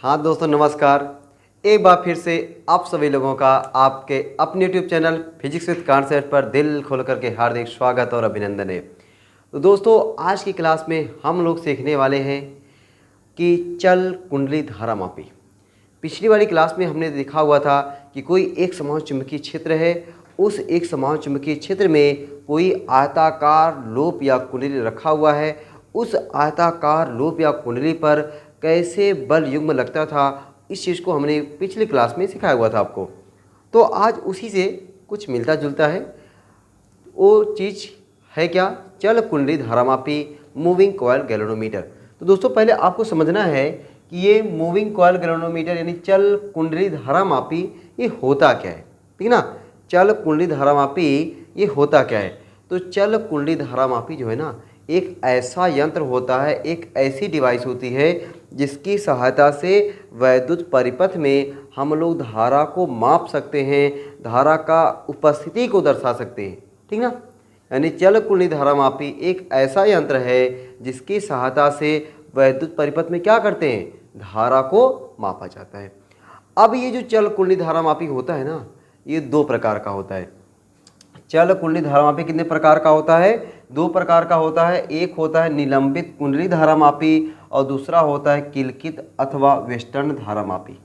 हाँ दोस्तों नमस्कार। एक बार फिर से आप सभी लोगों का आपके अपने YouTube channel physics with concept पर दिल खोल करके हार्दिक स्वागत और अभिनंदन है। तो दोस्तों आज की क्लास में हम लोग सीखने वाले हैं कि चल कुंडली धारा मापी। पिछली वाली क्लास में हमने देखा हुआ था कि कोई एक समान चुंबकीय क्षेत्र है, उस एक समान चुंबकीय क्षेत्र में कोई आयताकार लूप या कुंडली रखा हुआ है। उस आयताकार लूप या कुंडली पर कैसे बल युग्म लगता था, इस चीज़ को हमने पिछली क्लास में सिखाया हुआ था आपको। तो आज उसी से कुछ मिलता जुलता है। वो चीज़ है क्या? चल कुंडली धारामापी, मूविंग कॉइल गैल्वेनोमीटर। तो दोस्तों पहले आपको समझना है कि ये मूविंग कॉइल गैल्वेनोमीटर यानी चल कुंडली धारामापी ये होता क्या है, ठीक ना। चल कुंडली धारामापी ये होता क्या है? तो चल कुंडली धारामापी जो है ना, एक ऐसा यंत्र होता है, एक ऐसी डिवाइस होती है जिसकी सहायता से वैद्युत परिपथ में हम लोग धारा को माप सकते हैं, धारा का उपस्थिति को दर्शा सकते हैं, ठीक ना। यानी चल कुंडली धारामापी एक ऐसा यंत्र है जिसकी सहायता से वैद्युत परिपथ में क्या करते हैं, धारा को मापा जाता है। अब ये जो चल कुंडली धारामापी होता है ना, ये दो प्रकार का होता है। चल कुंडली धारामापी कितने प्रकार का होता है? दो प्रकार का होता है। एक होता है निलंबित कुंडली धारामापी और दूसरा होता है किलकित अथवा वेस्टर्न धारामापी।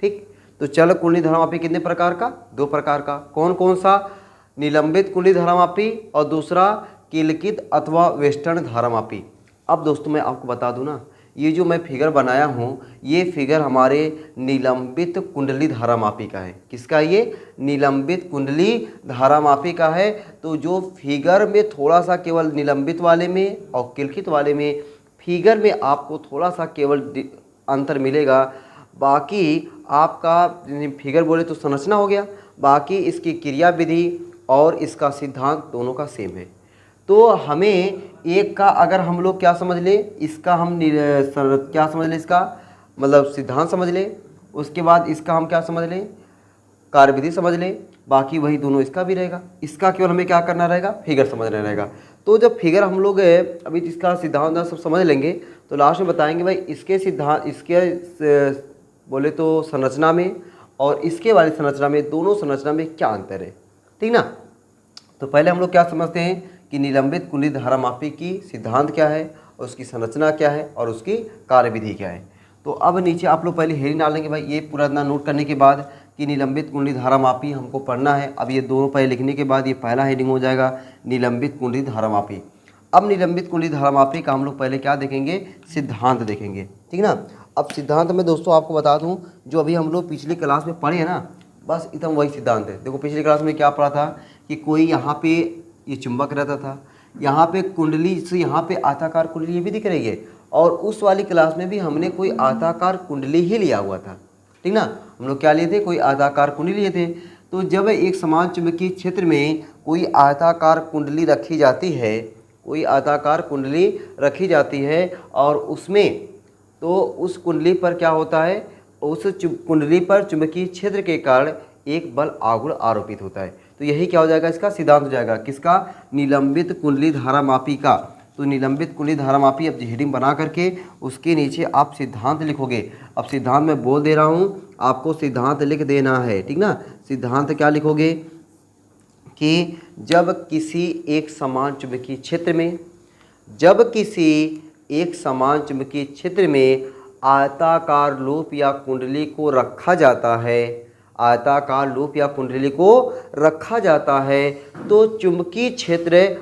ठीक, तो चल कुंडली धारामापी कितने प्रकार का? दो प्रकार का। कौन कौन सा? निलंबित कुंडली धारामापी और दूसरा किलकित अथवा वेस्टर्न धारामापी। अब दोस्तों मैं आपको बता दूं ना, ये जो मैं फिगर बनाया हूँ, ये फिगर हमारे निलंबित कुंडली धारामापी का है। किसका है ये? निलंबित कुंडली धारामापी का है। तो जो फिगर में थोड़ा सा केवल निलंबित वाले में और किलकित वाले में फिगर में आपको थोड़ा सा केवल अंतर मिलेगा। बाकी आपका फिगर बोले तो संरचना हो गया, बाकी इसकी क्रिया विधि और इसका सिद्धांत दोनों का सेम है। तो हमें एक का अगर हम लोग क्या समझ ले, इसका हम क्या समझ ले, इसका मतलब सिद्धांत समझ ले, उसके बाद इसका हम क्या समझ लें, कार्यविधि समझ लें, बाकी वही दोनों इसका भी रहेगा। इसका केवल हमें क्या करना रहेगा, फिगर समझना रहेगा। तो जब फिगर हम लोग अभी इसका सिद्धांत सब समझ लेंगे तो लास्ट में बताएंगे भाई इसके सिद्धांत, इसके बोले तो संरचना में और इसके वाली संरचना में, दोनों संरचना में क्या अंतर है, ठीक ना। तो पहले हम लोग क्या समझते हैं कि निलंबित कुंडली धारामापी की सिद्धांत क्या है और उसकी संरचना क्या है और उसकी कार्यविधि क्या है। तो अब नीचे आप लोग पहले हेडिंग डालेंगे भाई, ये पूरा इतना नोट करने के बाद कि निलंबित कुंडली धारामापी हमको पढ़ना है। अब ये दोनों पहले लिखने के बाद ये पहला हेडिंग हो जाएगा निलंबित कुंडली धारामापी। अब निलंबित कुंडली धारामापी का हम लोग पहले क्या देखेंगे, सिद्धांत देखेंगे, ठीक ना। अब सिद्धांत में दोस्तों आपको बता दूं, जो अभी हम लोग पिछली क्लास में पढ़े हैं ना, बस एकदम वही सिद्धांत है। देखो पिछली क्लास में क्या पढ़ा था कि कोई यहाँ पे ये चुंबक रहता था, यहाँ पे कुंडली से यहाँ पे आयताकार कुंडली ये भी दिख रही है, और उस वाली क्लास में भी हमने कोई आयताकार कुंडली ही लिया हुआ था, ठीक ना। हम लोग क्या लिए थे, कोई आयताकार कुंडली लिए थे। तो जब एक समान चुंबकीय क्षेत्र में कोई आयताकार कुंडली रखी जाती है, कोई आयताकार कुंडली रखी जाती है और उसमें तो उस कुंडली पर क्या होता है, उस कुंडली पर चुंबकीय क्षेत्र के कारण एक बल आघूर्ण आरोपित होता है। तो यही क्या हो जाएगा, इसका सिद्धांत हो जाएगा। किसका? निलंबित कुंडली धारामापी का। तो निलंबित कुंडली धारामापी अब हेडिंग बना करके उसके नीचे आप सिद्धांत लिखोगे। अब सिद्धांत मैं बोल दे रहा हूँ, आपको सिद्धांत लिख देना है, ठीक ना। सिद्धांत क्या लिखोगे कि जब किसी एक समान चुंबकीय क्षेत्र में, जब किसी एक समान चुंबकीय क्षेत्र में आयताकार लूप या कुंडली को रखा जाता है, आयताकार लूप या कुंडली को रखा जाता है, तो चुंबकीय क्षेत्र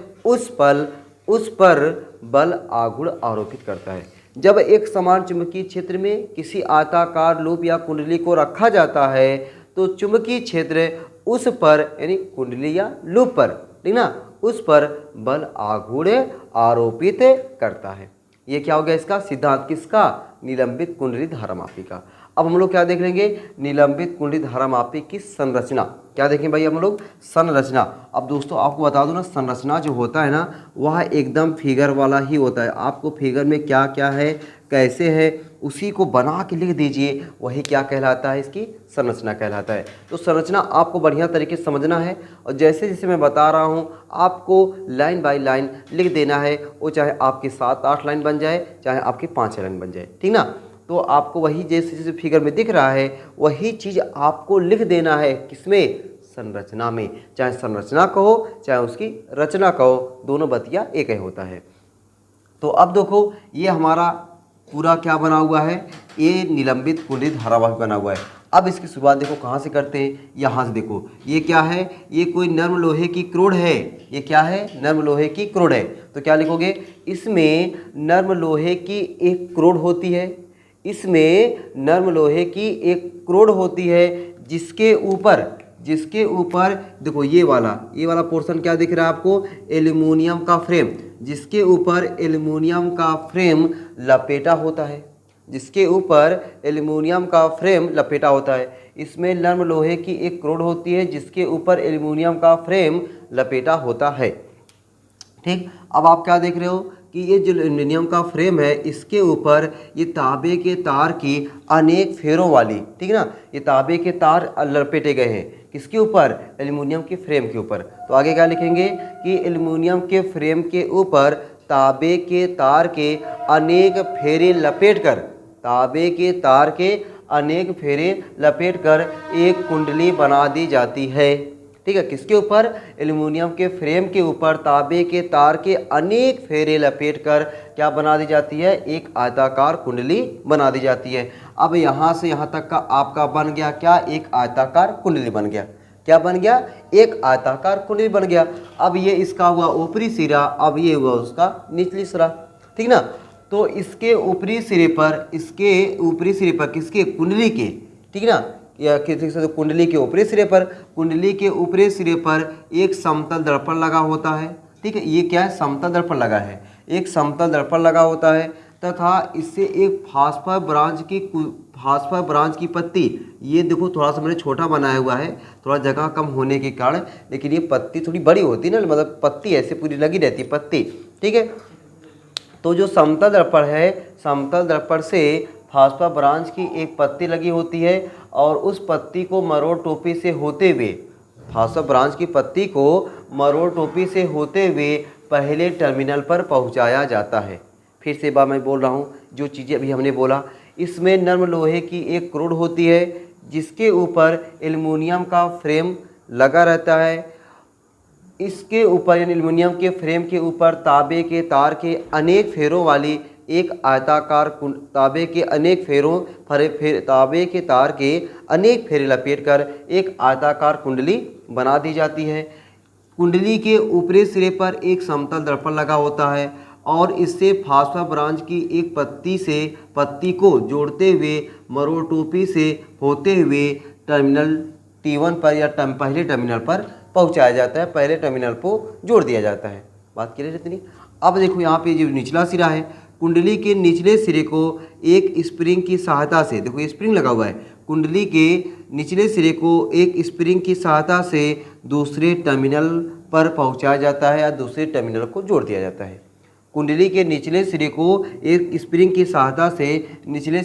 उस पर बल आघूर्ण आरोपित करता है। जब एक समान चुंबकीय क्षेत्र में किसी आयताकार लूप या कुंडली को रखा जाता है तो चुंबकीय क्षेत्र उस पर यानी कुंडली या लूप पर, ठीक ना, उस पर बल आघूर्ण आरोपित करता है। ये क्या हो गया इसका सिद्धांत, किसका? निलंबित कुंडली धारामापी का। अब हम लोग क्या देख लेंगे, निलंबित कुंडली धारामापी की संरचना। क्या देखें भाई हम लोग, संरचना। अब दोस्तों आपको बता दूं ना, संरचना जो होता है ना वह एकदम फिगर वाला ही होता है। आपको फिगर में क्या क्या है, कैसे है, उसी को बना के लिख दीजिए, वही क्या कहलाता है, इसकी संरचना कहलाता है। तो संरचना आपको बढ़िया तरीके से समझना है और जैसे जैसे मैं बता रहा हूँ आपको लाइन बाय लाइन लिख देना है। वो चाहे आपकी 7-8 लाइन बन जाए, चाहे आपकी 5 लाइन बन जाए, ठीक ना। तो आपको वही जैसे फिगर में दिख रहा है वही चीज़ आपको लिख देना है, किसमें, संरचना में। चाहे संरचना कहो चाहे उसकी रचना कहो, दोनों बतिया एक ही होता है। तो अब देखो ये हमारा पूरा क्या बना हुआ है, ये निलंबित कुंडली धारावाहिक बना हुआ है। अब इसकी शुरुआत देखो कहाँ से करते हैं, यहाँ से देखो। ये क्या है, ये कोई नर्म लोहे की क्रोड है। ये क्या है, नर्म लोहे की क्रोड है। तो क्या लिखोगे, इसमें नर्म लोहे की एक क्रोड होती है, इसमें नर्म लोहे की एक क्रोड होती है, जिसके ऊपर देखो ये वाला पोर्शन क्या दिख रहा है आपको, एल्युमिनियम का फ्रेम, जिसके ऊपर एल्युमिनियम का फ्रेम लपेटा होता है, जिसके ऊपर एल्युमिनियम का फ्रेम लपेटा होता है। इसमें नर्म लोहे की एक क्रोड होती है, जिसके ऊपर एल्युमिनियम का फ्रेम लपेटा होता है। ठीक, अब आप क्या देख रहे हो कि ये जो एल्युमिनियम का फ्रेम है, इसके ऊपर ये तांबे के तार की अनेक फेरों वाली, ठीक है ना, ये तांबे के तार लपेटे गए हैं, किसके ऊपर, एल्युमिनियम के फ्रेम के ऊपर। तो आगे क्या लिखेंगे कि एल्युमिनियम के फ्रेम के ऊपर तांबे के तार के अनेक फेरे लपेटकर, तांबे के तार के अनेक फेरे लपेटकर एक कुंडली बना दी जाती है। ठीक है, किसके ऊपर, एल्युमिनियम के फ्रेम के ऊपर तांबे के तार के अनेक फेरे लपेटकर क्या बना दी जाती है, एक आयताकार कुंडली बना दी जाती है। अब यहाँ से यहाँ तक का आपका बन गया क्या, एक आयताकार कुंडली बन गया। क्या बन गया, एक आयताकार कुंडली बन गया। अब ये इसका हुआ ऊपरी सिरा, अब ये हुआ उसका निचली सिरा, ठीक ना। तो इसके ऊपरी सिरे पर, किसके, कुंडली के, ठीक ना, या किसी से कुंडली के ऊपरी सिरे पर एक समतल दर्पण लगा होता है। ठीक है, ये क्या है, समतल दर्पण लगा है, एक समतल दर्पण लगा होता है, तथा इससे एक फास्फर ब्रांच की पत्ती, ये देखो थोड़ा सा मैंने छोटा बनाया हुआ है, थोड़ा जगह कम होने के कारण, लेकिन ये पत्ती थोड़ी बड़ी होती है ना, मतलब पत्ती ऐसे पूरी लगी रहती है पत्ती। ठीक है, तो जो समतल दर्पण है, समतल दर्पण से फास्फर ब्रांच की एक पत्ती लगी होती है, और उस पत्ती को मरोड़ टोपी से होते हुए, फास्फर ब्रांच की पत्ती को मरोड़ टोपी से होते हुए पहले टर्मिनल पर पहुंचाया जाता है। फिर से बार मैं बोल रहा हूं, जो चीज़ें अभी हमने बोला, इसमें नर्म लोहे की एक क्रोड होती है, जिसके ऊपर एल्युमिनियम का फ्रेम लगा रहता है। इसके ऊपर, यानी एल्युमिनियम के फ्रेम के ऊपर तांबे के तार के अनेक फेरों वाली एक आयताकार तांबे के तार के अनेक फेरे लपेटकर एक आयताकार कुंडली बना दी जाती है। कुंडली के ऊपरी सिरे पर एक समतल दर्पण लगा होता है, और इससे फास्फर ब्रांच की एक पत्ती को जोड़ते हुए मरोड़ टोपी से होते हुए टर्मिनल T1 पर या पहले टर्मिनल पर पहुंचाया जाता है, पहले टर्मिनल को जोड़ दिया जाता है। बात क्लियर है इतनी। अब देखो यहाँ पे जो निचला सिरा है, कुंडली के निचले सिरे को एक स्प्रिंग की सहायता से, देखो ये स्प्रिंग लगा हुआ है, कुंडली के निचले सिरे को एक स्प्रिंग की सहायता से दूसरे टर्मिनल पर पहुंचाया जाता है या दूसरे टर्मिनल को जोड़ दिया जाता है। कुंडली के निचले सिरे को एक स्प्रिंग की सहायता से निचले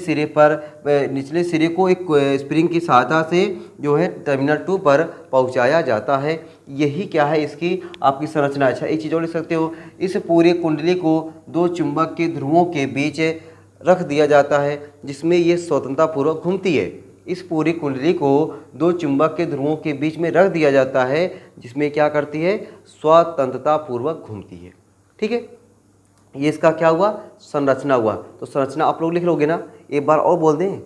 सिरे को एक स्प्रिंग की सहायता से जो है टर्मिनल 2 पर पहुंचाया जाता है। यही क्या है, इसकी आपकी संरचना। अच्छा, एक चीज़ और लिख सकते हो, इस पूरे कुंडली को दो चुंबक के ध्रुवों के बीच रख दिया जाता है, जिसमें ये स्वतंत्रतापूर्वक घूमती है। इस पूरी कुंडली को दो चुंबक के ध्रुवों के बीच में रख दिया जाता है, जिसमें क्या करती है, स्वतंत्रतापूर्वक घूमती है। ठीक है, ये इसका क्या हुआ, संरचना हुआ। तो संरचना आप लोग लिख लोगे ना, एक बार और बोल दें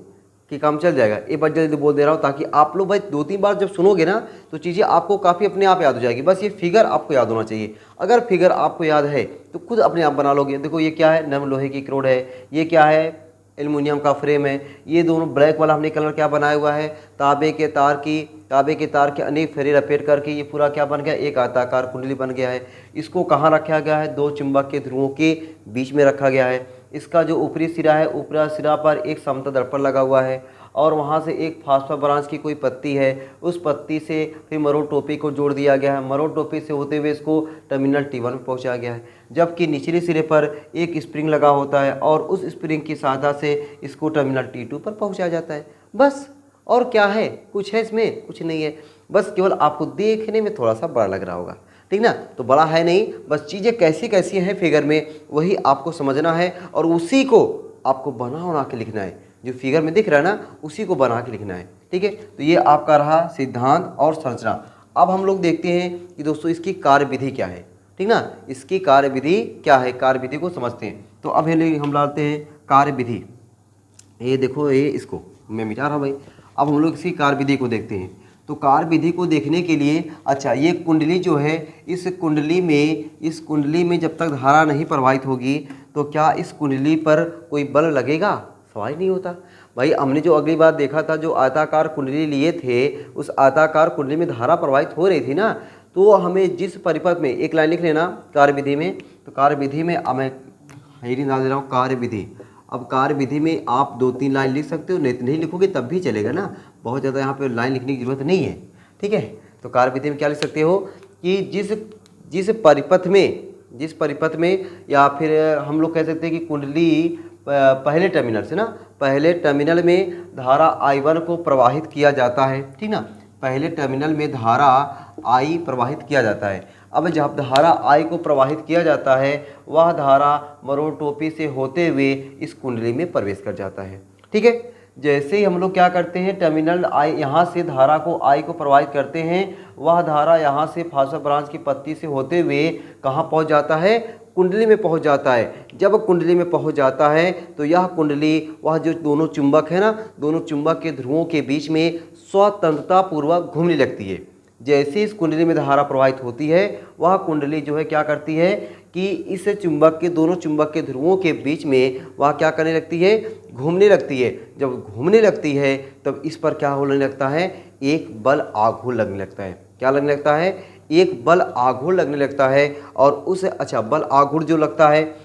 कि काम चल जाएगा। एक बार जल्दी बोल दे रहा हूँ, ताकि आप लोग भाई 2-3 बार जब सुनोगे ना तो चीज़ें आपको काफ़ी अपने आप याद हो जाएगी। बस ये फिगर आपको याद होना चाहिए। अगर फिगर आपको याद है तो खुद अपने आप बना लोगे। देखो ये क्या है, नर्म लोहे की क्रोड है, ये क्या है, एल्युमिनियम का फ्रेम है, ये दोनों ब्लैक वाला हमने कलर क्या बनाया हुआ है, तांबे के तार के अनेक फेरे लपेट करके ये पूरा क्या बन गया, एक आयताकार कुंडली बन गया है। इसको कहाँ रखा गया है, दो चुंबक के ध्रुवों के बीच में रखा गया है। इसका जो ऊपरी सिरा है, ऊपरी सिरा पर एक समतल दर्पण लगा हुआ है, और वहाँ से एक फास्फर ब्रांच की कोई पत्ती है, उस पत्ती से फिर मरोड़ टोपी को जोड़ दिया गया है। मरोड़ टोपी से होते हुए इसको टर्मिनल T1 में पहुँचाया गया है। जबकि निचले सिरे पर एक स्प्रिंग लगा होता है, और उस स्प्रिंग की सहायता से इसको टर्मिनल T2 पर पहुँचाया जाता है। बस, और क्या है, कुछ है इसमें, कुछ नहीं है। बस केवल आपको देखने में थोड़ा सा बड़ा लग रहा होगा, ठीक ना, तो बड़ा है नहीं, बस चीज़ें कैसी कैसी हैं फिगर में वही आपको समझना है, और उसी को आपको बना के लिखना है। जो फिगर में दिख रहा है ना उसी को बना के लिखना है। ठीक है, तो ये आपका रहा सिद्धांत और संरचना। अब हम लोग देखते हैं कि दोस्तों इसकी कार्यविधि क्या है। ठीक ना, इसकी कार्यविधि क्या है, कार्यविधि को समझते हैं। तो अब हम लाते हैं कार्यविधि। ये देखो, ये इसको मैं मिटा रहा हूँ भाई। अब हम लोग इसकी कार्यविधि को देखते हैं। तो कार्यविधि को देखने के लिए, अच्छा, ये कुंडली जो है, इस कुंडली में जब तक धारा नहीं प्रवाहित होगी तो क्या इस कुंडली पर कोई बल लगेगा? सवाल नहीं होता भाई। हमने जो अगली बार देखा था, जो आयताकार कुंडली लिए थे, उस आयताकार कुंडली में धारा प्रवाहित हो रही थी ना, तो हमें जिस परिपथ में, एक लाइन लिख लेना कार्यविधि में। तो कार्यविधि में मैं हेडिंग डाल दे रहा हूँ कार्यविधि। अब कार्यविधि में आप 2-3 लाइन लिख सकते हो, नहीं लिखोगे तब भी चलेगा ना, बहुत ज़्यादा यहाँ पे लाइन लिखने की जरूरत नहीं है। ठीक है, तो कार्यविधि में क्या लिख सकते हो कि जिस परिपथ में या फिर हम लोग कह सकते हैं कि कुंडली पहले टर्मिनल से ना, पहले टर्मिनल में धारा I1 को प्रवाहित किया जाता है। ठीक ना, पहले टर्मिनल में धारा I प्रवाहित किया जाता है। अब जब धारा I को प्रवाहित किया जाता है, वह धारा मरोड़ टोपी से होते हुए इस कुंडली में प्रवेश कर जाता है। ठीक है, जैसे ही हम लोग क्या करते हैं, टर्मिनल I यहाँ से धारा को I को प्रवाहित करते हैं, वह धारा यहाँ से फास्फोब्रांच की पत्ती से होते हुए कहाँ पहुँच जाता है? कुंडली में पहुँच जाता है। जब कुंडली में पहुँच जाता है तो यह कुंडली, वह जो दोनों चुंबक है ना, दोनों चुंबक के ध्रुवों के बीच में स्वतंत्रता पूर्वक घूमने लगती है। जैसे इस कुंडली में धारा प्रवाहित होती है, वह कुंडली जो है क्या करती है कि इस चुंबक के, दोनों चुंबक के ध्रुवों के बीच में वह क्या करने लगती है? घूमने लगती है। जब घूमने लगती है तब इस पर क्या होने लगता है? एक बल आघूर्ण लगने लगता है। क्या लगने लगता है? एक बल आघूर्ण लगने लगता है। और उस, अच्छा, बल आघूर्ण जो लगता है,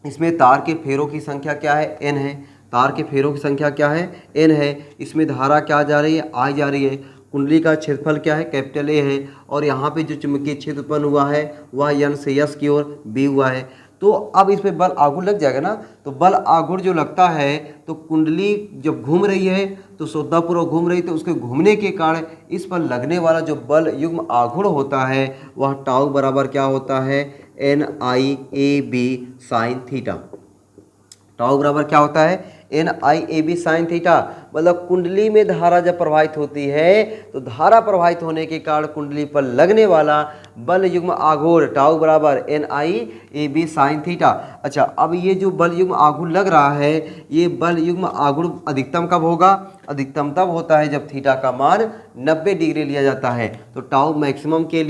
इसमें तार के फेरों की संख्या क्या है? n है। तार के फेरों की संख्या क्या है? n है। इसमें धारा क्या जा रही है? I जा रही है। कुंडली का क्षेत्रफल क्या है? कैपिटल A है। और यहाँ पे जो चुंबकीय क्षेत्र उत्पन्न हुआ है वह n से s की ओर B हुआ है। तो अब इसमें बल आघूर्ण लग जाएगा ना। तो बल आघूर्ण जो लगता है, तो कुंडली जब घूम रही है तो श्रद्धापूर्वक घूम रही, तो उसके घूमने के कारण इस पर लगने वाला जो बल युग्म आघूर्ण होता है वह टाउ बराबर क्या होता है? NIAB sine theta. टाउ बराबर क्या होता है? NIAB sine theta. मतलब कुंडली में धारा जब प्रवाहित होती है तो धारा प्रवाहित होने के कारण कुंडली पर लगने वाला बल युग्म आघूर्ण टाउ बराबर NIAB साइन थीटा। अच्छा, अब ये जो बल युग्म आघूर्ण लग रहा है, ये बल युग्म आघूर्ण अधिकतम कब होगा? अधिकतम तब होता है जब थीटा का मान 90 डिग्री लिया जाता है। तो टाउ मैक्सिमम के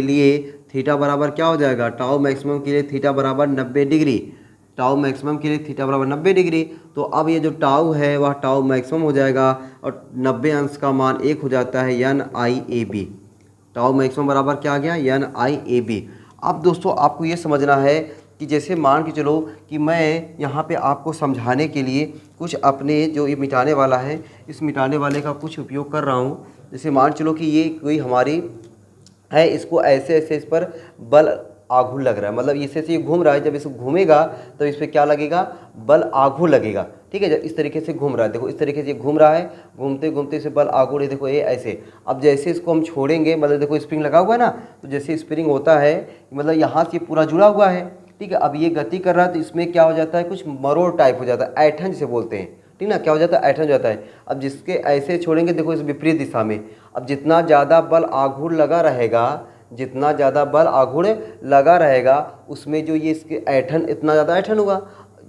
लिए थीटा बराबर क्या हो जाएगा? टाउ मैक्सिमम के लिए थीटा बराबर 90 डिग्री। टाउ मैक्सिमम के लिए थीटा बराबर 90 डिग्री। तो अब ये जो टाउ है वह टाउ मैक्सिमम हो जाएगा और 90 अंश का मान 1 हो जाता है NIAB। टाउ मैक्सिमम बराबर क्या आ गया? NIAB। अब दोस्तों आपको ये समझना है कि जैसे मान के चलो कि मैं यहाँ पे आपको समझाने के लिए कुछ अपने जो ये मिटाने वाला है, इस मिटाने वाले का कुछ उपयोग कर रहा हूँ। जैसे मान चलो कि ये कोई हमारी है, इसको ऐसे इस पर बल आघूर्ण लग रहा है, मतलब इससे ये घूम रहा है। जब इसको घूमेगा तो इस पर क्या लगेगा? बल आघूर्ण लगेगा। ठीक है, जब इस तरीके से घूम रहा है, देखो इस तरीके से घूम रहा है, घूमते घूमते इसे बल आघूर्ण है, देखो ये ऐसे। अब जैसे इसको हम छोड़ेंगे, मतलब देखो स्प्रिंग लगा हुआ है ना, तो जैसे स्प्रिंग होता है, मतलब यहाँ से पूरा जुड़ा हुआ है। ठीक है, अब ये गति कर रहा है तो इसमें क्या हो जाता है? कुछ मरोड़ टाइप हो जाता है, ऐठन जिसे बोलते हैं। ठीक ना, क्या हो जाता है? ऐठन हो जाता है। अब जिसके ऐसे छोड़ेंगे, देखो इस विपरीत दिशा में, अब जितना ज़्यादा बल आघूर्ण लगा रहेगा, उसमें जो ये इसके ऐठन, इतना ज़्यादा ऐठन होगा।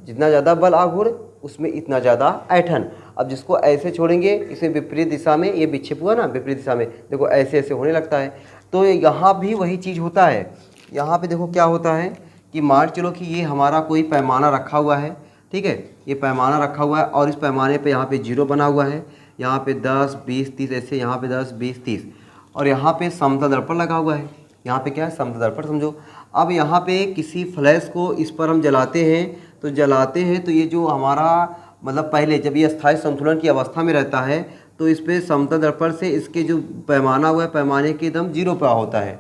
जितना ज़्यादा बल आघूर्ण उसमें इतना ज़्यादा ऐठन। अब जिसको ऐसे छोड़ेंगे, इसे विपरीत दिशा में, ये विक्षेप हुआ ना, विपरीत दिशा में देखो ऐसे ऐसे होने लगता है। तो यहाँ भी वही चीज़ होता है। यहाँ पे देखो क्या होता है कि मान चलो कि ये हमारा कोई पैमाना रखा हुआ है। ठीक है, ये पैमाना रखा हुआ है और इस पैमाने पे यहाँ पे 0 बना हुआ है, यहाँ पे 10, 20, 30 ऐसे, यहाँ पे 10, 20, 30 और यहाँ पे समतल दर्पण लगा हुआ है। यहाँ पे क्या है? समतल दर्पण समझो। अब यहाँ पे किसी फ्लैश को इस पर हम जलाते हैं तो ये जो हमारा, मतलब पहले जब ये स्थायी संतुलन की अवस्था में रहता है तो इस पर समतल दर्पण से इसके जो पैमाना हुआ है, पैमाने के एकदम 0 पर होता है।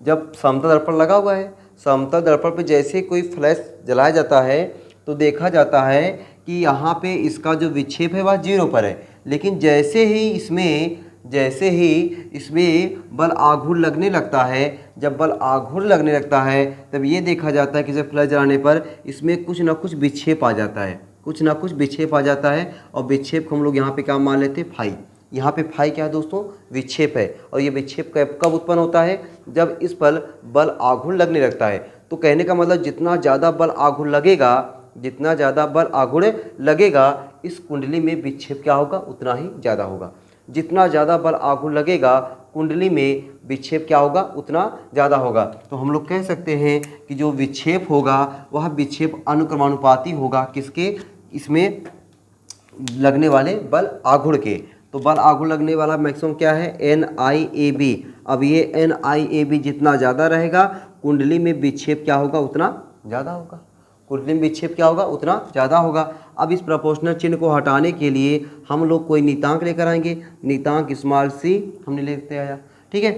जब समतल दर्पण लगा हुआ है, समतल दर्पण पे जैसे कोई फ्लैश जलाया जाता है तो देखा जाता है कि यहाँ पे इसका जो विक्षेप है वह 0 पर है। लेकिन जैसे ही इसमें जैसे ही इसमें बल आघूर्ण लगने लगता है, जब बल आघूर्ण लगने लगता है तब ये देखा जाता है कि जब फ्लैश जलाने पर इसमें कुछ ना कुछ विक्षेप आ जाता है, कुछ ना कुछ विक्षेप आ जाता है। और विक्षेप को हम लोग यहाँ पे क्या मान लेते हैं, फाई। यहाँ पे फाई क्या है दोस्तों, विक्षेप है। और ये विक्षेप कब उत्पन्न होता है, जब इस पर बल आघूर्ण लगने लगता है। तो कहने का मतलब जितना ज़्यादा बल आघूर्ण लगेगा, जितना ज़्यादा बल आघूर्ण लगेगा इस कुंडली में विक्षेप क्या होगा, उतना ही ज़्यादा होगा। जितना ज़्यादा बल आघूर्ण लगेगा कुंडली में विक्षेप क्या होगा, उतना ज़्यादा होगा। तो हम लोग कह सकते हैं कि जो विक्षेप होगा वह विक्षेप अनुक्रमानुपाती होगा किसके, इसमें लगने वाले बल आघूर्ण के। तो बल आघूर्ण लगने वाला मैक्सिमम क्या है, NIAB। अब ये NIAB जितना ज़्यादा रहेगा कुंडली में विक्षेप क्या होगा, उतना ज़्यादा होगा। कुंडली में विक्षेप क्या होगा, उतना ज़्यादा होगा। अब इस प्रोपोर्शनल चिन्ह को हटाने के लिए हम लोग कोई नियतांक लेकर आएंगे। नियतांक स्मॉल c हमने लेते आया, ठीक है।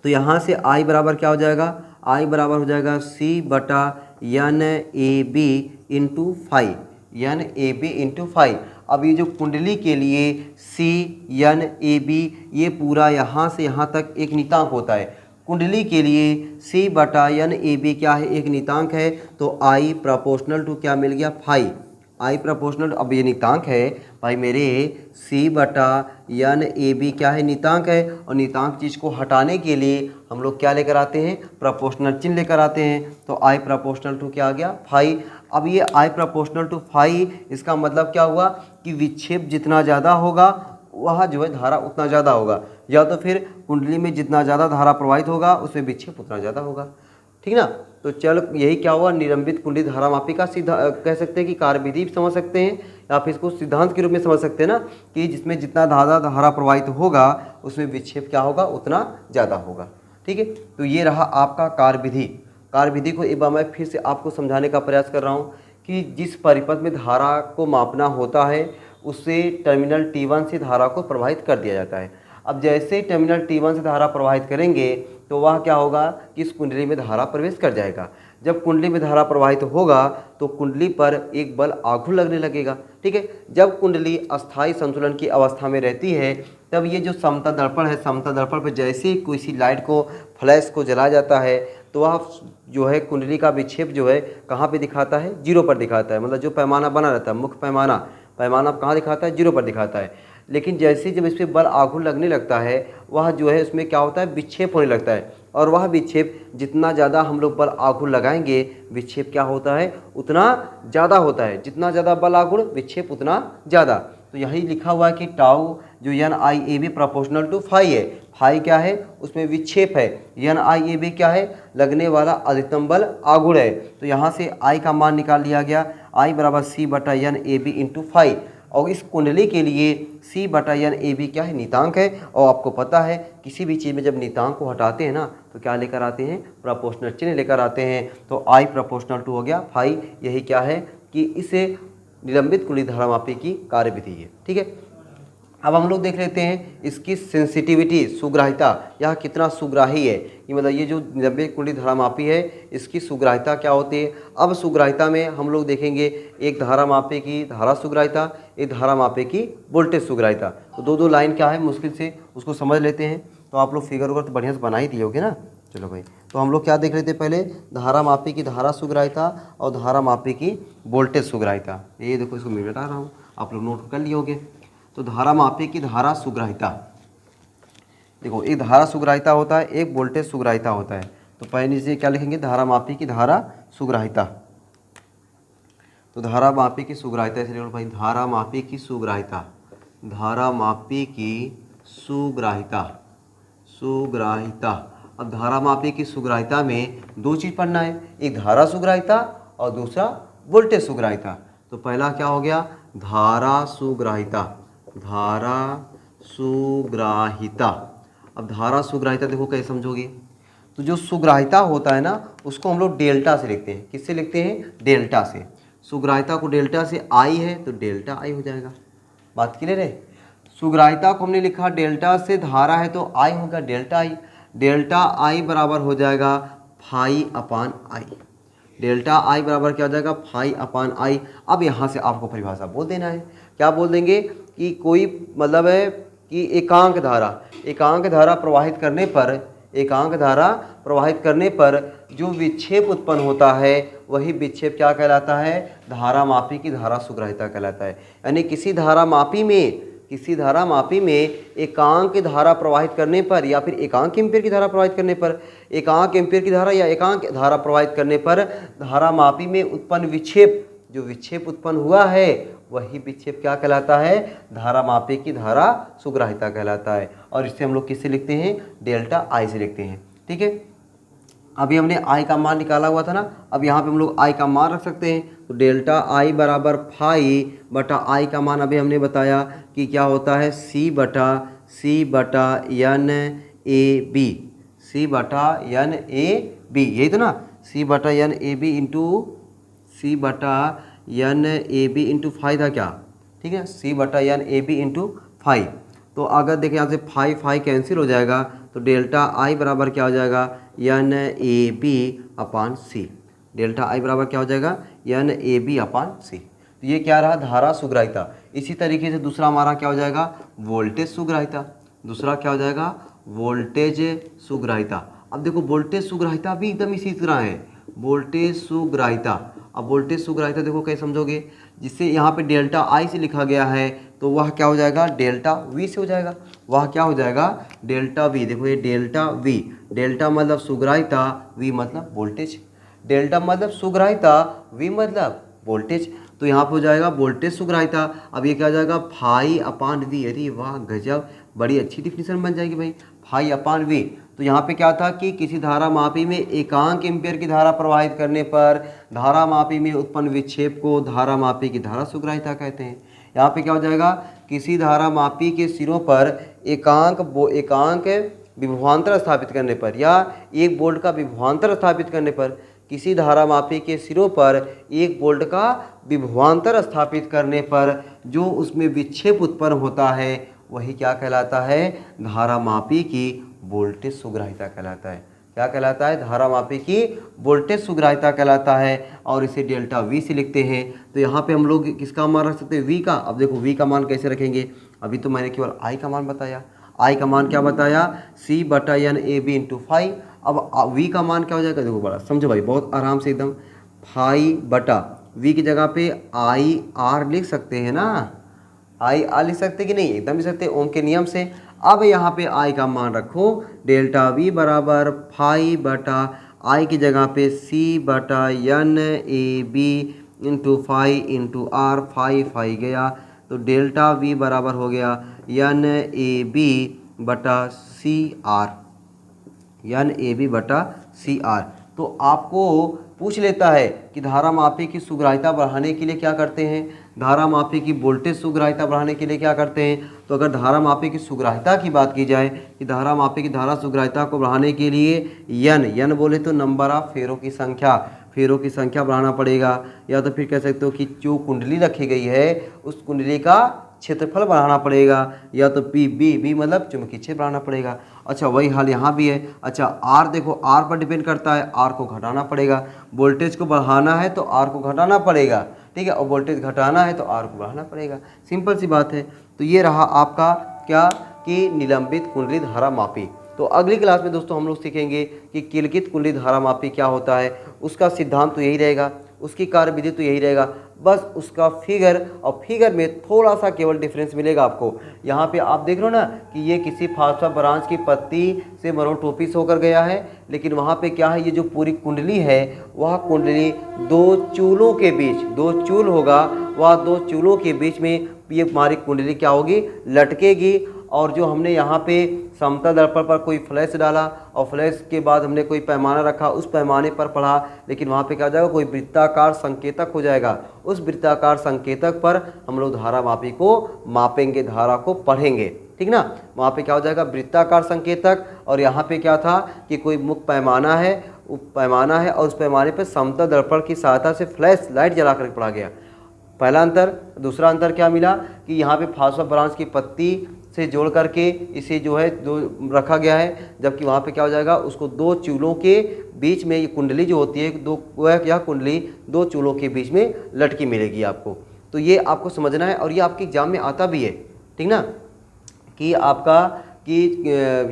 तो यहाँ से I बराबर क्या हो जाएगा, I बराबर हो जाएगा C/NAB into phi, NAB into phi. अब ये जो कुंडली के लिए CNAB ये पूरा यहाँ से यहाँ तक एक नियतांक होता है। कुंडली के लिए C/NAB क्या है, एक नियतांक है। तो I प्रोपोर्शनल टू क्या मिल गया, फाई। I प्रोपोर्शनल, अब ये नियतांक है भाई मेरे, C/NAB क्या है, नियतांक है। और नियतांक चीज़ को हटाने के लिए हम लोग क्या लेकर आते हैं, प्रोपोर्शनल चिन्ह लेकर आते हैं। तो I प्रोपोर्शनल टू क्या आ गया, फाई। अब ये I प्रोपोर्शनल टू फाई, इसका मतलब क्या हुआ कि विक्षेप जितना ज़्यादा होगा वह जो है धारा उतना ज़्यादा होगा, या तो फिर कुंडली में जितना ज़्यादा धारा प्रवाहित होगा उसमें विक्षेप उतना ज़्यादा होगा, ठीक ना। तो चलो यही क्या हुआ, निलंबित कुंडली धारामापी का कह सकते हैं कि कार्यविधि समझ सकते हैं, या फिर इसको सिद्धांत के रूप में समझ सकते हैं ना, कि जिसमें जितना ज़्यादा धारा प्रवाहित होगा उसमें विक्षेप क्या होगा, उतना ज़्यादा होगा, ठीक है। तो ये रहा आपका कार्यविधि। कार्यविधि को एक बार मैं फिर से आपको समझाने का प्रयास कर रहा हूँ कि जिस परिपथ में धारा को मापना होता है उससे टर्मिनल T1 से धारा को प्रवाहित कर दिया जाता है। अब जैसे टर्मिनल T1 से धारा प्रवाहित करेंगे तो वह क्या होगा कि इस कुंडली में धारा प्रवेश कर जाएगा। जब कुंडली में धारा प्रवाहित होगा तो कुंडली पर एक बल आघूर्ण लगने लगेगा, ठीक है। जब कुंडली अस्थायी संतुलन की अवस्था में रहती है तब ये जो समतल दर्पण है, समतल दर्पण पर जैसे ही किसी लाइट को, फ्लैश को जलाया जाता है तो वह जो है कुंडली का विक्षेप जो है कहाँ पे दिखाता है, 0 पर दिखाता है। मतलब जो पैमाना बना रहता है, मुख्य पैमाना, पैमाना कहाँ दिखाता है, 0 पर दिखाता है। लेकिन जैसे जब इस पर बल आघूर्ण लगने लगता है वह जो है उसमें क्या होता है, विक्षेप होने लगता है। और वह विक्षेप जितना ज़्यादा हम लोग बल आघूर्ण लगाएंगे विक्षेप क्या होता है, उतना ज़्यादा होता है। जितना ज़्यादा बल आघूर्ण विक्षेप उतना ज़्यादा। तो यही लिखा हुआ है कि टाउ जो NIAB प्रोपोर्शनल टू फाई है। फाई क्या है, उसमें विक्षेप है। NIAB क्या है, लगने वाला अधिकतम बल आघूर्ण है। तो यहाँ से I का मान निकाल लिया गया, I बराबर C/NAB इंटू फाई। और इस कुंडली के लिए C/NAB क्या है, नियतांक है। और आपको पता है किसी भी चीज़ में जब नियतांक को हटाते हैं ना तो क्या लेकर आते हैं, प्रोपोर्शनल चिन्ह लेकर आते हैं। तो I प्रोपोर्शनल टू हो गया फाई। यही क्या है कि इसे निलंबित कुंडली धारामापी की कार्यविधि है, ठीक है। अब हम लोग देख लेते हैं इसकी सेंसिटिविटी, सुग्राहिता, यह कितना सुग्राही है। ये मतलब ये जो निलंबित कुंडली धारामापी है इसकी सुग्राहिता क्या होती है। अब सुग्राहिता में हम लोग देखेंगे एक धारामापी की धारा सुग्राहिता, एक धारामापी की वोल्टेज सुग्राहिता। तो दो लाइन क्या है, मुश्किल से उसको समझ लेते हैं। तो आप लोग फिगर वगैरह तो बढ़िया से बना ही दिए होगे ना। चलो भाई, तो हम लोग क्या देख लेते हैं, पहले धारामापी की धारा सुग्राहिता और धारामापी की वोल्टेज सुग्राहिता। ये देखो, इसको मैं बता रहा हूँ, आप लोग नोट कर लिए होगे। तो धारामापी की धारा सुग्राहिता, देखो एक धारा सुग्राहिता होता है, एक वोल्टेज सुग्राहिता होता है। तो पहले से क्या लिखेंगे, धारामापी की धारा सुग्राहिता। तो धारामापी की सुग्राहिता ऐसे लिखो भाई, धारामापी की सुग्राहिता, धारामापी की सुग्राहिता, सुग्राहिता। अब धारामापी की सुग्राहिता में दो चीज़ पढ़ना है, एक धारा सुग्राहिता और दूसरा वोल्टेज सुग्राहिता। तो पहला क्या हो गया, धारा सुग्राहिता, धारा सुग्राहिता। अब धारा सुग्राहिता देखो कैसे समझोगे। तो जो सुग्राहिता होता है ना उसको हम लोग डेल्टा से लिखते हैं। किससे लिखते हैं, डेल्टा से। सुग्राहिता को डेल्टा से आई है तो डेल्टा आई हो जाएगा। बात क्लियर है। सुग्राहिता को हमने लिखा डेल्टा से, धारा है तो आई होगा डेल्टा आई। डेल्टा आई बराबर हो जाएगा phi upon I. Delta I बराबर क्या हो जाएगा, फाई अपान आई। अब यहाँ से आपको परिभाषा बोल देना है। क्या बोल देंगे कि कोई मतलब है कि एकांक धारा प्रवाहित करने पर जो विक्षेप उत्पन्न होता है वही विक्षेप क्या कहलाता है, धारामापी की धारा सुग्राहिता कहलाता है। यानी किसी धारामापी में एकांक धारा प्रवाहित करने पर या फिर एकांक एम्पीयर की धारा प्रवाहित करने पर, एकांक एम्पीयर की धारा या एकांक धारा प्रवाहित करने पर धारामापी में उत्पन्न विक्षेप, जो विक्षेप उत्पन्न हुआ है वही विक्षेप क्या कहलाता है, धारामापी की धारा सुग्राहिता कहलाता है। और इसे हम लोग किससे लिखते हैं, डेल्टा आई से लिखते हैं। ठीक है, अभी हमने आई का मान निकाला हुआ था ना, अब यहाँ पे हम लोग आई का मान रख सकते हैं। तो डेल्टा आई बराबर फाई बटा आई का मान अभी हमने बताया कि क्या होता है, सी बटा एन ए बी, सी बटा एन ए बी, यही तो ना, सी बटा N A B into phi था क्या, ठीक है, सी बटा N A B into phi. तो अगर देखें यहाँ से फाई कैंसिल हो जाएगा तो डेल्टा आई बराबर क्या हो जाएगा, N A B upon C. Delta I बराबर क्या हो जाएगा, एन ए बी अपान सी। तो ये क्या रहा, धारा सुग्राहिता। इसी तरीके से दूसरा हमारा क्या हो जाएगा, वोल्टेज सुग्राहिता। दूसरा क्या हो जाएगा, वोल्टेज सुग्राहिता। अब देखो वोल्टेज सुग्राहिता भी एकदम इसी तरह है, वोल्टेज सुग्राहिता। अब वोल्टेज सुग्राहिता देखो कैसे समझोगे, जिससे यहाँ पे डेल्टा आई से लिखा गया है तो वह क्या हो जाएगा, डेल्टा वी से हो जाएगा। वह क्या हो जाएगा, डेल्टा वी। देखो ये डेल्टा वी, डेल्टा मतलब सुग्राहिता, वी मतलब वोल्टेज। डेल्टा मतलब सुग्राहिता, वी मतलब वोल्टेज। तो यहाँ पे हो जाएगा वोल्टेज सुग्राहिता। अब ये क्या हो जाएगा, फाई अपान वी। अरे वाह गजब, बड़ी अच्छी डिफिनीशन बन जाएगी भाई, फाई अपान वी। तो यहाँ पे क्या था कि किसी धारामापी में एकांक एम्पीयर की धारा प्रवाहित करने पर धारामापी में उत्पन्न विक्षेप को धारामापी की धारा सुग्राहिता कहते हैं। यहाँ पे क्या हो जाएगा, किसी धारामापी के सिरों पर एकांक विभवांतर स्थापित करने पर या 1 वोल्ट का विभवांतर स्थापित करने पर, किसी धारामापी के सिरों पर 1 वोल्ट का विभवांतर स्थापित करने पर जो उसमें विक्षेप उत्पन्न होता है वही क्या कहलाता है, धारामापी की वोल्टेज सुग्राहिता कहलाता है। क्या कहलाता है, धारामापी की वोल्टेज सुग्राहिता कहलाता है। और इसे डेल्टा वी से लिखते हैं। तो यहाँ पे हम लोग किसका मान रख सकते हैं, वी का। अब देखो वी का मान कैसे रखेंगे, अभी तो मैंने केवल आई का मान बताया। आई का मान क्या बताया, सी बटा N A B into phi. अब वी का मान क्या हो जाएगा, देखो बड़ा समझो भाई, बहुत आराम से एकदम, फाई बटा वी की जगह पे आई आर लिख सकते हैं ना, आई आर लिख सकते कि नहीं, एकदम लिख सकते ओम के नियम से। अब यहाँ पे आई का मान रखो, डेल्टा वी बराबर फाई बटा आई की जगह पे सी बटा N A B into phi into R. Phi गया तो डेल्टा वी बराबर हो गया एन ए बी बटा C R, N A B बटा सी आर। तो आपको पूछ लेता है कि धारामापी की सुग्राहिता बढ़ाने के लिए क्या करते हैं, धारामापी की वोल्टेज सुग्राहिता बढ़ाने के लिए क्या करते हैं। तो अगर धारामापी की सुग्राहिता की बात की जाए कि धारामापी की धारा सुग्राहिता को बढ़ाने के लिए यन बोले तो नंबर ऑफ फेरों की संख्या बढ़ाना पड़ेगा। या तो फिर कह सकते हो कि जो कुंडली रखी गई है उस कुंडली का क्षेत्रफल बढ़ाना पड़ेगा। या तो बी मतलब चुंबकीय क्षेत्र बढ़ाना पड़ेगा। अच्छा वही हाल यहाँ भी है। अच्छा आर देखो, आर पर डिपेंड करता है, आर को घटाना पड़ेगा। वोल्टेज को बढ़ाना है तो आर को घटाना पड़ेगा, ठीक है, और वोल्टेज घटाना है तो आर को बढ़ाना पड़ेगा। सिंपल सी बात है। तो ये रहा आपका क्या कि निलंबित कुंडली धारामापी। तो अगली क्लास में दोस्तों हम लोग सीखेंगे कि किलकित कुंडली धारामापी क्या होता है, उसका सिद्धांत तो यही रहेगा, उसकी कार्यविधि तो यही रहेगा, बस उसका फिगर और फिगर में थोड़ा सा केवल डिफरेंस मिलेगा आपको। यहाँ पे आप देख रहे हो ना कि ये किसी फास्फोरस ब्रांच की पत्ती से मोनोटोपिस होकर गया है, लेकिन वहाँ पे क्या है, ये जो पूरी कुंडली है वह कुंडली 2 चूलों के बीच, 2 चूल होगा, वह 2 चूलों के बीच में ये हमारी कुंडली क्या होगी, लटकेगी। और जो हमने यहाँ पे समतल दर्पण पर कोई फ्लैश डाला और फ्लैश के बाद हमने कोई पैमाना रखा, उस पैमाने पर पढ़ा, लेकिन वहाँ पे क्या हो जाएगा, कोई वृत्ताकार संकेतक हो जाएगा। उस वृत्ताकार संकेतक पर हम लोग धारामापी को मापेंगे, धारा को पढ़ेंगे, ठीक ना। वहाँ पे क्या हो जाएगा, वृत्ताकार संकेतक। और यहाँ पे क्या था कि कोई मुख्य पैमाना है और उस पैमाने पर समतल दर्पण की सहायता से फ्लैश लाइट जला कर पढ़ा गया। पहला अंतर। दूसरा अंतर क्या मिला कि यहाँ पे फास्फोरस ब्रांच की पत्ती से जोड़ करके इसे जो है दो रखा गया है, जबकि वहाँ पे क्या हो जाएगा, उसको 2 चूलों के बीच में ये कुंडली जो होती है, यह कुंडली 2 चूलों के बीच में लटकी मिलेगी आपको। तो ये आपको समझना है और ये आपके एग्जाम में आता भी है, ठीक ना, कि आपका कि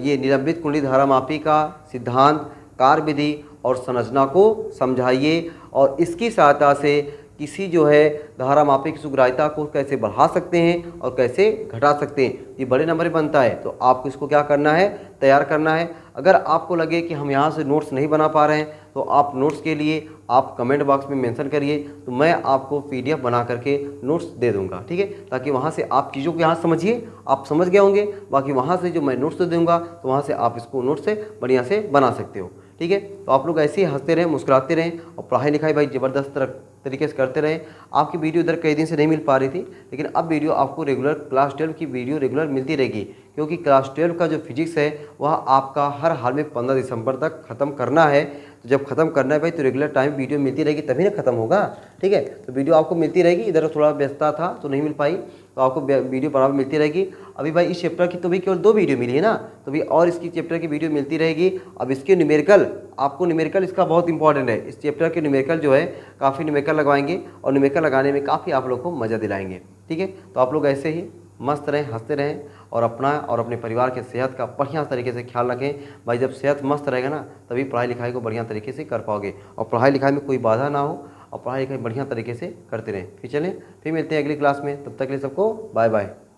ये निलंबित कुंडली धारामापी का सिद्धांत, कार्य विधि और संरचना को समझाइए और इसकी सहायता से किसी जो है धारामापी की सुग्राह्यता को कैसे बढ़ा सकते हैं और कैसे घटा सकते हैं, ये बड़े नंबर में बनता है। तो आपको इसको क्या करना है, तैयार करना है। अगर आपको लगे कि हम यहाँ से नोट्स नहीं बना पा रहे हैं तो आप नोट्स के लिए आप कमेंट बॉक्स में मेंशन करिए, तो मैं आपको PDF बना करके नोट्स दे दूंगा, ठीक है, ताकि वहाँ से आप चीज़ों को यहाँ समझिए, आप समझ गए होंगे, बाकी वहाँ से जो मैं नोट्स दूंगा तो वहाँ से आप इसको नोट्स से बढ़िया से बना सकते हो, ठीक है। तो आप लोग ऐसे ही हंसते रहें, मुस्कुराते रहें और पढ़ाई लिखाई भाई ज़बरदस्त तरीके से करते रहें। आपकी वीडियो इधर कई दिन से नहीं मिल पा रही थी, लेकिन अब वीडियो आपको रेगुलर क्लास 12 की वीडियो रेगुलर मिलती रहेगी, क्योंकि क्लास 12 का जो फिजिक्स है वह आपका हर हाल में 15 दिसंबर तक ख़त्म करना है। तो जब ख़त्म करना है भाई तो रेगुलर टाइम वीडियो मिलती रहेगी, तभी ना ख़त्म होगा, ठीक है। तो वीडियो आपको मिलती रहेगी, इधर थोड़ा व्यस्तता था तो नहीं मिल पाई, तो आपको वीडियो बराबर मिलती रहेगी। अभी भाई इस चैप्टर की तो भी केवल 2 वीडियो मिली है ना, तो भी और इसकी चैप्टर की वीडियो मिलती रहेगी। अब इसके न्यूमेरिकल, आपको न्यूमेरिकल इसका बहुत इंपॉर्टेंट है, इस चैप्टर के न्यूमेरिकल जो है काफ़ी न्यूमेरिकल लगवाएंगे और न्यूमेरिकल लगाने में काफ़ी आप लोग को मज़ा दिलाएंगे, ठीक है। तो आप लोग ऐसे ही मस्त रहें, हंसते रहें और अपना और अपने परिवार के सेहत का बढ़िया तरीके से ख्याल रखें। भाई जब सेहत मस्त रहेगा ना तभी पढ़ाई लिखाई को बढ़िया तरीके से कर पाओगे और पढ़ाई लिखाई में कोई बाधा ना हो और पढ़ाई लिखाई बढ़िया तरीके से करते रहें। फिर चलें, फिर मिलते हैं अगली क्लास में, तब तक के लिए सबको बाय बाय।